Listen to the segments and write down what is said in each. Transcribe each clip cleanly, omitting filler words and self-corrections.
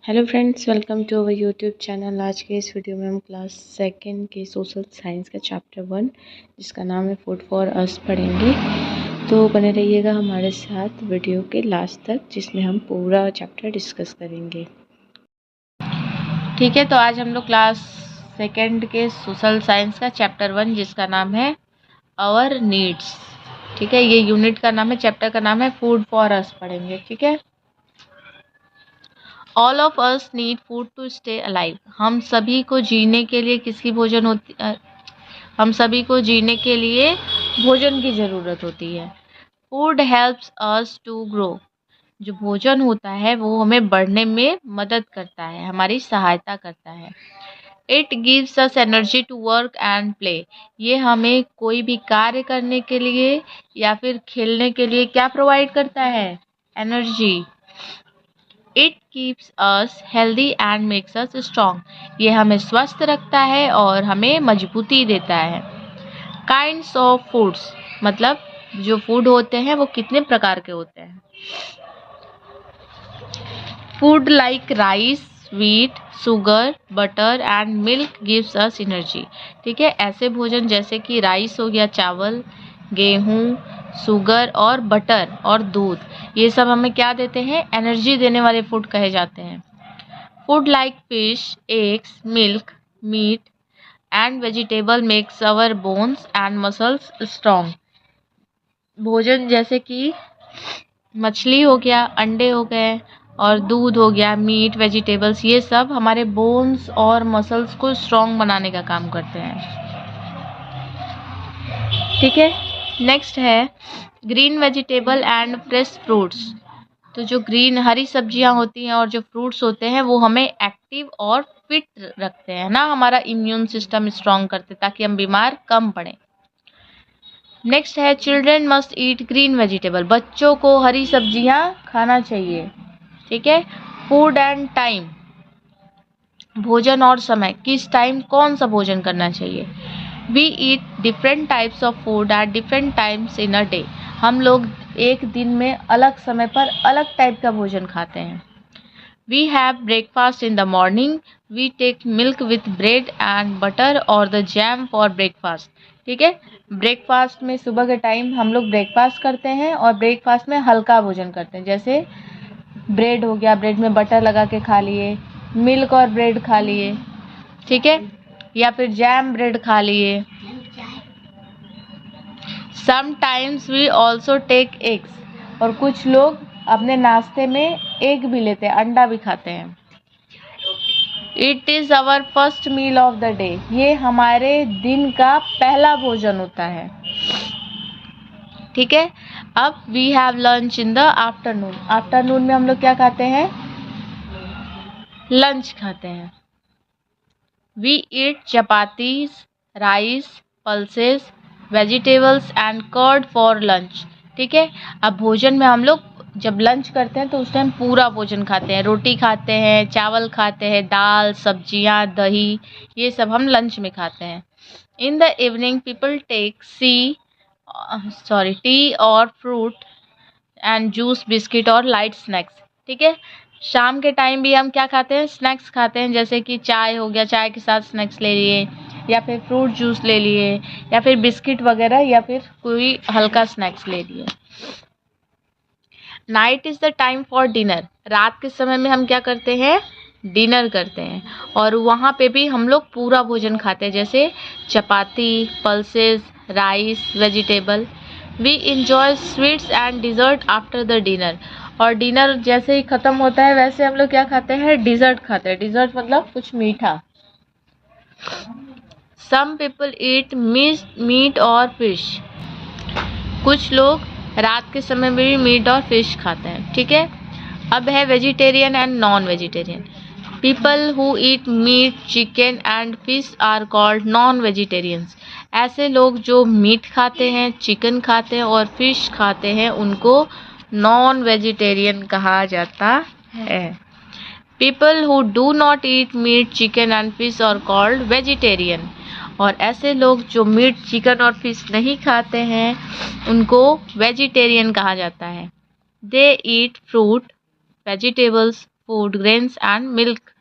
Hello friends, welcome to our YouTube channel. आज के इस वीडियो में हम क्लास सेकंड के सोशल साइंस का चैप्टर 1 जिसका नाम है फूड फॉर अस पढ़ेंगे। तो बने रहिएगा हमारे साथ वीडियो के लास्ट तक, जिसमें हम पूरा चैप्टर डिस्कस करेंगे। ठीक है, तो आज हम लोग क्लास सेकंड के सोशल साइंस का चैप्टर 1 जिसका नाम है आवर नीड्स, ठीक है, ये यूनिट का नाम है, चैप्टर का नाम है फूड फॉर अस पढ़ेंगे। ठीक है, all of us need food to stay alive. हम सभी को जीने के लिए किसकी भोजन होती हम सभी को जीने के लिए भोजन की ज़रूरत होती है। Food helps us to grow. जो भोजन होता है वो हमें बढ़ने में मदद करता है, हमारी सहायता करता है। It gives us energy to work and play. ये हमें कोई भी कार्य करने के लिए या फिर खेलने के लिए क्या प्रोवाइड करता है? Energy. It keeps us healthy and makes us strong. ये हमें स्वस्थ रखता है और हमें मजबूती देता है। काइंड्स ऑफ फूड्स, मतलब जो फूड होते हैं वो कितने प्रकार के होते हैं। Food like rice, wheat, sugar, butter and milk gives us energy. ठीक है, ऐसे भोजन जैसे कि राइस हो गया, चावल, गेहूँ, शुगर और बटर और दूध, ये सब हमें क्या देते हैं? एनर्जी देने वाले फूड कहे जाते हैं। Food like fish, eggs, milk, meat and vegetable makes our bones and muscles strong. भोजन जैसे कि मछली हो गया, अंडे हो गए और दूध हो गया, मीट, वेजिटेबल्स, ये सब हमारे बोन्स और मसल्स को स्ट्रॉन्ग बनाने का काम करते हैं। ठीक है, नेक्स्ट है green vegetable and fresh fruits. तो जो ग्रीन हरी सब्जियां होती हैं और जो फ्रूट्स होते हैं वो हमें एक्टिव और फिट रखते हैं ना, हमारा इम्यून सिस्टम स्ट्रॉन्ग करते ताकि हम बीमार कम पड़े। नेक्स्ट है चिल्ड्रेन मस्ट ईट ग्रीन वेजिटेबल। बच्चों को हरी सब्जियां खाना चाहिए। ठीक है, फूड एंड टाइम, भोजन और समय, किस टाइम कौन सा भोजन करना चाहिए। We eat different types of food at different times in a day. हम लोग एक दिन में अलग समय पर अलग टाइप का भोजन खाते हैं। We have breakfast in the morning. We take milk with bread and butter और द जैम फॉर ब्रेकफास्ट। ठीक है, ब्रेकफास्ट में सुबह के टाइम हम लोग ब्रेकफास्ट करते हैं और ब्रेकफास्ट में हल्का भोजन करते हैं, जैसे ब्रेड हो गया, ब्रेड में बटर लगा के खा लिए, मिल्क और ब्रेड खा लिए, ठीक है, या फिर जैम ब्रेड खा लिए। Sometimes we also take eggs, और कुछ लोग अपने नाश्ते में एग भी लेते हैं, अंडा भी खाते हैं। It is our first meal of the day. ये हमारे दिन का पहला भोजन होता है। ठीक है, अब we have lunch in the afternoon. Afternoon में हम लोग क्या खाते हैं? लंच खाते हैं। We eat chapatis, rice, pulses, vegetables and curd for lunch. ठीक है, अब भोजन में हम लोग जब लंच करते हैं तो उस टाइम पूरा भोजन खाते हैं, रोटी खाते हैं, चावल खाते हैं, दाल, सब्जियां, दही, ये सब हम लंच में खाते हैं। In the evening people take tea और फ्रूट एंड जूस, बिस्किट और लाइट स्नैक्स। ठीक है, शाम के टाइम भी हम क्या खाते हैं? स्नैक्स खाते हैं, जैसे कि चाय हो गया, चाय के साथ स्नैक्स ले लिए, या फिर फ्रूट जूस ले लिए, या फिर बिस्किट वगैरह, या फिर कोई हल्का स्नैक्स ले लिए। Night is the time for dinner. रात के समय में हम क्या करते हैं? डिनर करते हैं, और वहाँ पे भी हम लोग पूरा भोजन खाते हैं, जैसे chapati, pulses, rice, vegetable. We enjoy sweets and dessert after the dinner. और डिनर जैसे ही ख़त्म होता है वैसे हम लोग क्या खाते हैं? डिज़र्ट खाते हैं। डिज़र्ट मतलब कुछ मीठा। सम पीपल ईट मीट और फिश। कुछ लोग रात के समय में भी मीट और फिश खाते हैं। ठीक है, अब है vegetarian and non vegetarian. People who eat meat, chicken and fish are called non vegetarians. ऐसे लोग जो मीट खाते हैं, चिकन खाते हैं और फिश खाते हैं, उनको नॉन वेजिटेरियन कहा जाता है। People who do not eat meat, chicken and fish are called vegetarian. और ऐसे लोग जो मीट, चिकन और फिश नहीं खाते हैं उनको वेजिटेरियन कहा जाता है। They eat fruit, vegetables, food, grains and milk,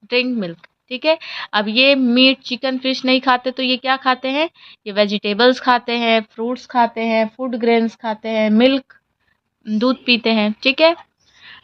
drink milk. ठीक है, अब ये मीट, चिकन, फिश नहीं खाते तो ये क्या खाते हैं? ये वेजिटेबल्स खाते हैं, फ्रूट्स खाते हैं, फूड ग्रेन्स खाते हैं, मिल्क, दूध पीते हैं. ठीक है,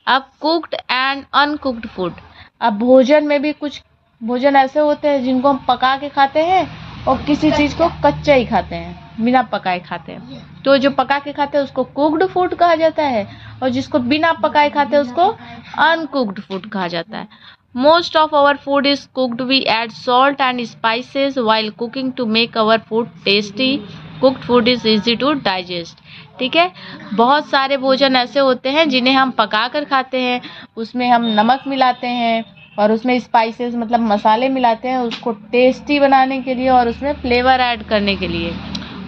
अब कुक्ड एंड अनकुक्ड फूड. अब भोजन में भी कुछ भोजन ऐसे होते हैं जिनको हम पका के खाते हैं और किसी चीज को कच्चा ही खाते हैं, बिना पकाए खाते हैं. तो जो पका के खाते हैं उसको कुक्ड फूड कहा जाता है और जिसको बिना पकाए खाते हैं उसको अनकुक्ड फूड कहा जाता है. Most of our food is cooked. We add salt and spices while cooking to make our food tasty. Cooked food is easy to digest. ठीक है, बहुत सारे भोजन ऐसे होते हैं जिन्हें हम पका कर खाते हैं, उसमें हम नमक मिलाते हैं और उसमें स्पाइसेस मतलब मसाले मिलाते हैं उसको टेस्टी बनाने के लिए और उसमें फ्लेवर ऐड करने के लिए,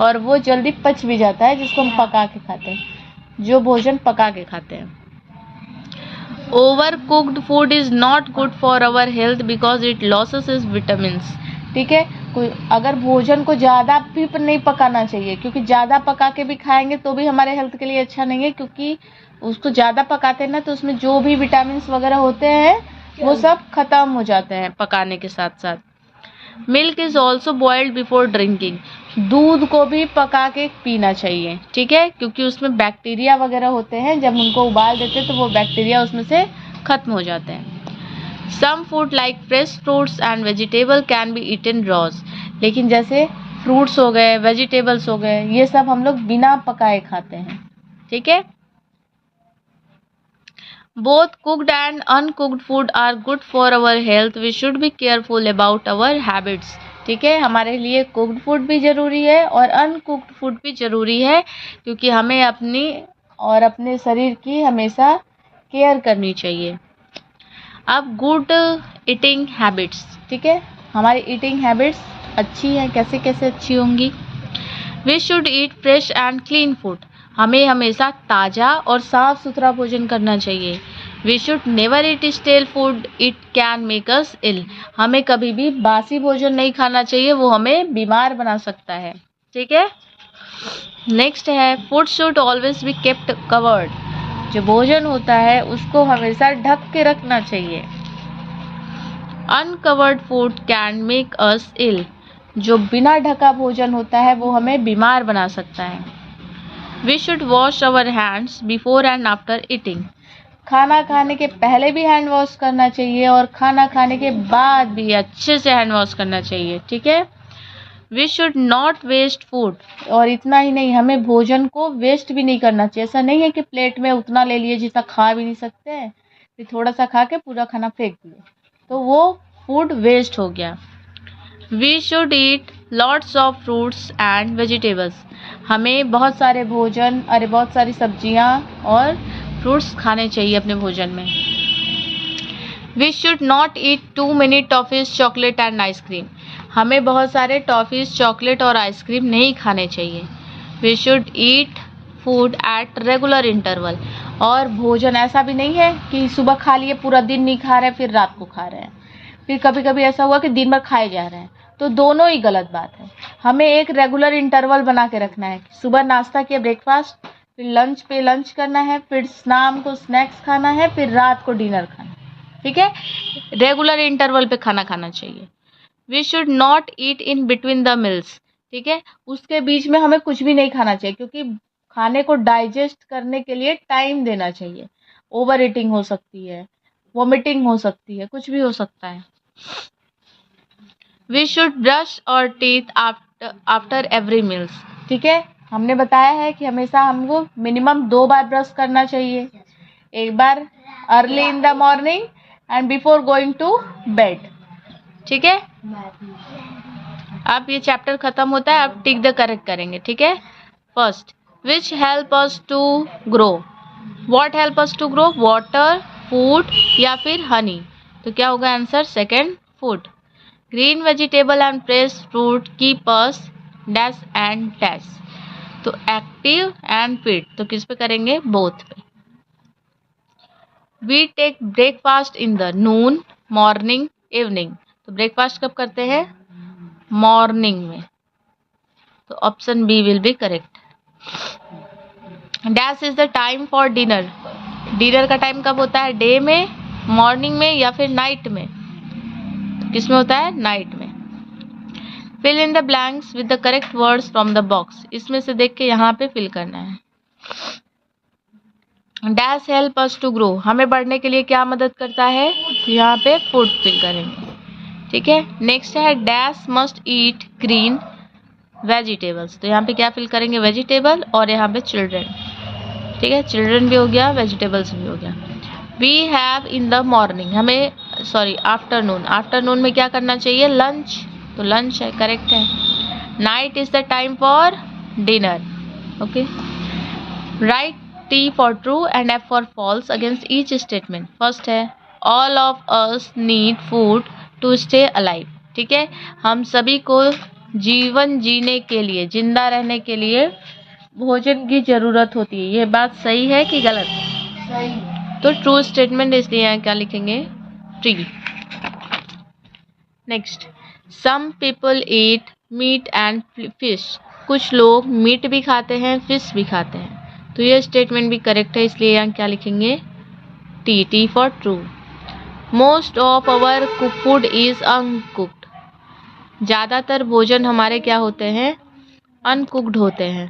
और वो जल्दी पच भी जाता है जिसको हम पका के खाते हैं, जो भोजन पका के खाते हैं. Over cooked food is not good for our health because it losses is vitamins. ठीक है, अगर भोजन को ज़्यादा भी नहीं पकाना चाहिए, क्योंकि ज़्यादा पका के भी खाएंगे तो भी हमारे हेल्थ के लिए अच्छा नहीं है, क्योंकि उसको ज़्यादा पकाते हैं ना तो उसमें जो भी विटामिन्स वगैरह होते हैं वो सब खत्म हो जाते हैं पकाने के साथ साथ. Milk is also boiled before drinking. दूध को भी पका के पीना चाहिए. ठीक है, क्योंकि उसमें बैक्टीरिया वगैरह होते हैं, जब उनको उबाल देते हैं तो वो बैक्टीरिया उसमें से खत्म हो जाते हैं. Some food like fresh fruits and vegetable can be eaten raw. लेकिन जैसे फ्रूट्स हो गए, वेजिटेबल्स हो गए, ये सब हम लोग बिना पकाए खाते हैं. ठीक है, both cooked and uncooked food are good for our health. We should be careful about our habits. ठीक है, हमारे लिए कुक्ड फूड भी ज़रूरी है और अनकुक्ड फूड भी ज़रूरी है, क्योंकि हमें अपनी और अपने शरीर की हमेशा केयर करनी चाहिए. अब गुड ईटिंग हैबिट्स. ठीक है, हमारी ईटिंग हैबिट्स अच्छी हैं. कैसे कैसे अच्छी होंगी? We should eat fresh and clean food. हमें हमेशा ताज़ा और साफ सुथरा भोजन करना चाहिए. We should never eat stale food, it can make us ill. हमें कभी भी बासी भोजन नहीं खाना चाहिए, वो हमें बीमार बना सकता है. ठीक है, नेक्स्ट है food should always be kept covered. जो भोजन होता है उसको हमेशा ढक के रखना चाहिए. Uncovered food can make us ill. जो बिना ढका भोजन होता है वो हमें बीमार बना सकता है. We should wash our hands before and after eating. खाना खाने के पहले भी हैंड वॉश करना चाहिए और खाना खाने के बाद भी अच्छे से हैंड वॉश करना चाहिए. ठीक है, we should not waste food. और इतना ही नहीं, हमें भोजन को वेस्ट भी नहीं करना चाहिए. ऐसा नहीं है कि प्लेट में उतना ले लिए जितना खा भी नहीं सकते हैं, फिर थोड़ा सा खा के पूरा खाना फेंक दिए तो वो फूड वेस्ट हो गया. We should eat lots of fruits and vegetables. हमें बहुत सारे बहुत सारी सब्जियां और फ्रूट्स खाने चाहिए अपने भोजन में. We should not eat too many toffees, chocolate and ice cream. हमें बहुत सारे टॉफीज, चॉकलेट और आइसक्रीम नहीं खाने चाहिए. We should eat food at regular interval. और भोजन ऐसा भी नहीं है कि सुबह खा लिए पूरा दिन नहीं खा रहे फिर रात को खा रहे हैं, फिर कभी कभी ऐसा हुआ कि दिन भर खाए जा रहे हैं, तो दोनों ही गलत बात है. हमें एक रेगुलर इंटरवल बना के रखना है. सुबह नाश्ता किया, ब्रेकफास्ट, फिर लंच पे लंच करना है, फिर शाम को स्नैक्स खाना है, फिर रात को डिनर खाना है. ठीक है, रेगुलर इंटरवल पे खाना खाना चाहिए. We should not eat in between the meals. ठीक है, उसके बीच में हमें कुछ भी नहीं खाना चाहिए, क्योंकि खाने को डाइजेस्ट करने के लिए टाइम देना चाहिए. ओवर ईटिंग हो सकती है, वोमिटिंग हो सकती है, कुछ भी हो सकता है. वी शुड ब्रश और टीथ आफ्टर एवरी मील्स. ठीक है, हमने बताया है कि हमेशा हमको मिनिमम 2 बार ब्रश करना चाहिए. एक बार early in the morning and before going to bed. ठीक है, अब ये चैप्टर खत्म होता है. अब टिक द करेक्ट करेंगे. ठीक है, first, which help us to grow. What help us to grow, water, food या फिर हनी. तो क्या होगा answer? Second, food. Green vegetable and fresh fruit keep us dash and dash. तो एक्टिव एंड फिट, तो किस पे करेंगे? बोथ पे. We take breakfast in the noon, morning, evening. तो ब्रेकफास्ट कब करते हैं? मॉर्निंग में. तो option B will be correct. Dash is the time for dinner. Dinner का टाइम कब होता है? डे में. मॉर्निंग में या फिर नाइट में? किस में होता है? नाइट में। Fill in the blanks with the correct words from the box. इसमें से देख के यहाँ पे फिल करना है। Dash help us to grow, हमें बढ़ने के लिए क्या मदद करता है? तो यहाँ पे फूड फिल करेंगे, ठीक है। नेक्स्ट है डैश मस्ट ईट ग्रीन वेजिटेबल्स, तो यहाँ पे क्या फिल करेंगे? वेजिटेबल, और यहाँ पे चिल्ड्रन, ठीक है। चिल्ड्रन भी हो गया, वेजिटेबल्स भी हो गया। We have in the morning, हमें आफ्टरनून, आफ्टरनून में क्या करना चाहिए? लंच, तो लंच है, करेक्ट है। Night is the time for dinner, okay. Right T for true and F for false against each statement. First है all of us need food to stay alive, ठीक है। हम सभी को जीवन जीने के लिए, जिंदा रहने के लिए भोजन की जरूरत होती है। ये बात सही है कि गलत? सही। तो ट्रू स्टेटमेंट, इसलिए यहाँ क्या लिखेंगे? Tree. Next, some people eat meat and fish, कुछ लोग मीट भी खाते हैं, फिश भी खाते हैं। तो ये स्टेटमेंट भी करेक्ट है, इसलिए यहाँ क्या लिखेंगे? T for true. Most of our food is uncooked, ज़्यादातर भोजन हमारे क्या होते हैं? अनकुक्ड होते हैं।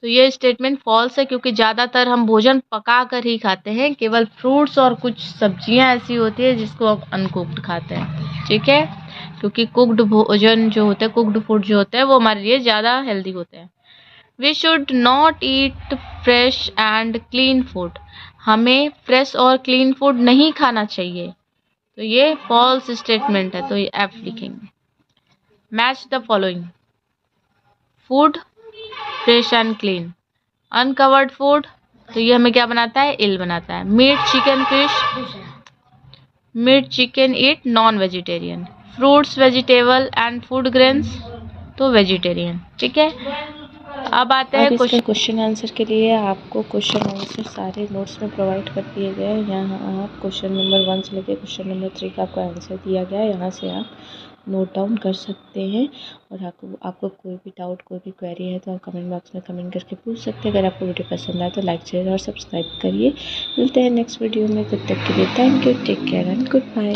तो ये स्टेटमेंट फॉल्स है, क्योंकि ज़्यादातर हम भोजन पका कर ही खाते हैं। केवल फ्रूट्स और कुछ सब्जियां ऐसी होती है जिसको हम अनकुक्ड खाते हैं, ठीक है। क्योंकि कुक्ड भोजन जो होते हैं, कुक्ड फूड जो होते हैं, वो हमारे लिए ज़्यादा हेल्दी होते हैं। We should not eat fresh and clean food, हमें फ्रेश और क्लीन फूड नहीं खाना चाहिए। तो ये फॉल्स स्टेटमेंट है, तो ये एफ लिखेंगे। Match the following, food fresh and clean, uncovered food, तो ये हमें क्या बनाता है? इल बनाता है। Meat chicken fish, meat chicken eat non vegetarian. Fruits vegetable and food grains, तो वेजिटेरियन, ठीक है। अब आते हैं क्वेश्चन आंसर के लिए। आपको क्वेश्चन आंसर सारे नोट्स में प्रोवाइड कर दिए गए हैं। यहाँ आप क्वेश्चन नंबर 1 से लेकर क्वेश्चन नंबर 3 का आपको आंसर दिया गया है, यहाँ से आप नोट डाउन कर सकते हैं। और आपको कोई भी डाउट, कोई भी क्वेरी है तो आप कमेंट बॉक्स में कमेंट करके पूछ सकते हैं। अगर आपको वीडियो पसंद आए तो लाइक, शेयर और सब्सक्राइब करिए। मिलते हैं नेक्स्ट वीडियो में, तब तक के लिए thank you, take care and good bye.